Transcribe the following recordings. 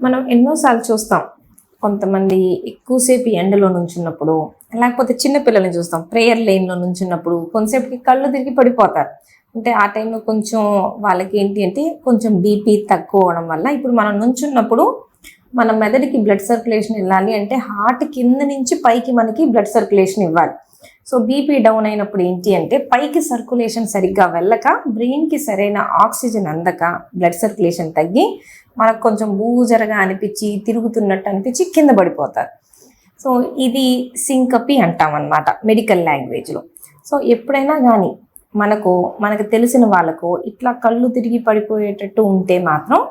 మనం ఎన్నోసార్లు చూస్తాం. కొంతమంది ఎక్కువసేపు ఎండలో నుంచున్నప్పుడు, లేకపోతే చిన్న పిల్లల్ని చూస్తాం ప్రేయర్ లైన్‌లో నుంచున్నప్పుడు కొంతసేపుకి కళ్ళు తిరిగి పడిపోతారు. అంటే ఆ టైంలో కొంచెం వాళ్ళకి ఏంటి అంటే కొంచెం బీపీ తక్కువ అవ్వడం వల్ల ఇప్పుడు మనం నుంచున్నప్పుడు మన మెదడుకి బ్లడ్ సర్క్యులేషన్ వెళ్ళాలి అంటే హార్ట్ కింద నుంచి పైకి మనకి బ్లడ్ సర్క్యులేషన్ ఇవ్వాలి. సో బీపీ డౌన్ అయినప్పుడు ఏంటి అంటే పైకి సర్క్యులేషన్ సరిగ్గా వెళ్ళక బ్రెయిన్‌కి సరైన ఆక్సిజన్ అందక బ్లడ్ సర్క్యులేషన్ తగ్గి మనకు కొంచెం బూజరగా అనిపించి తిరుగుతున్నట్టు అనిపించి కింద పడిపోతారు. సో ఇది సింకపీ అంటామన్నమాట మెడికల్ లాంగ్వేజ్లో. సో ఎప్పుడైనా కానీ మనకు తెలిసిన వాళ్ళకు ఇట్లా కళ్ళు తిరిగి పడిపోయేటట్టు ఉంటే మాత్రం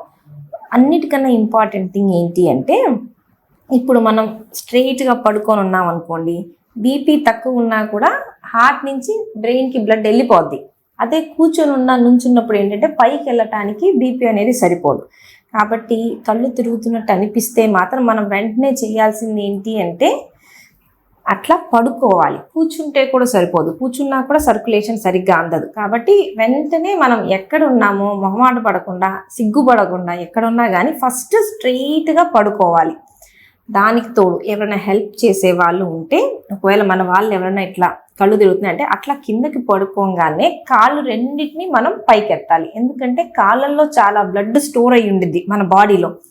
అన్నిటికన్నా ఇంపార్టెంట్ థింగ్ ఏంటి అంటే ఇప్పుడు మనం స్ట్రెయిట్గా పడుకొని ఉన్నాం అనుకోండి, బీపీ తక్కువ ఉన్నా కూడా హార్ట్ నుంచి బ్రెయిన్కి బ్లడ్ వెళ్ళిపోద్ది. అదే కూర్చొని నుంచున్నప్పుడు ఏంటంటే పైకి వెళ్ళటానికి బీపీ అనేది సరిపోదు. కాబట్టి కళ్ళు తిరుగుతున్నట్టు అనిపిస్తే మాత్రం మనం వెంటనే చేయాల్సింది ఏంటి అంటే అట్లా పడుకోవాలి. కూర్చుంటే కూడా సరిపోదు, కూర్చున్నా కూడా సర్క్యులేషన్ సరిగ్గా అందదు. కాబట్టి వెంటనే మనం ఎక్కడ ఉన్నామో మొహమాట పడకుండా సిగ్గుపడకుండా ఎక్కడున్నా కానీ ఫస్ట్ స్ట్రెయిట్గా పడుకోవాలి. దానికి తోడు ఎవరైనా హెల్ప్ చేసే వాళ్ళు ఉంటే, ఒకవేళ మన వాళ్ళు ఎవరైనా ఇట్లా కళ్ళు తిరుగుతున్నాయి అంటే అట్లా కిందకి పడుకోగానే కాళ్ళు రెండింటిని మనం పైకెత్తాలి. ఎందుకంటే కాళ్ళల్లో చాలా బ్లడ్ స్టోర్ అయ్యి ఉండిద్ది మన బాడీలో.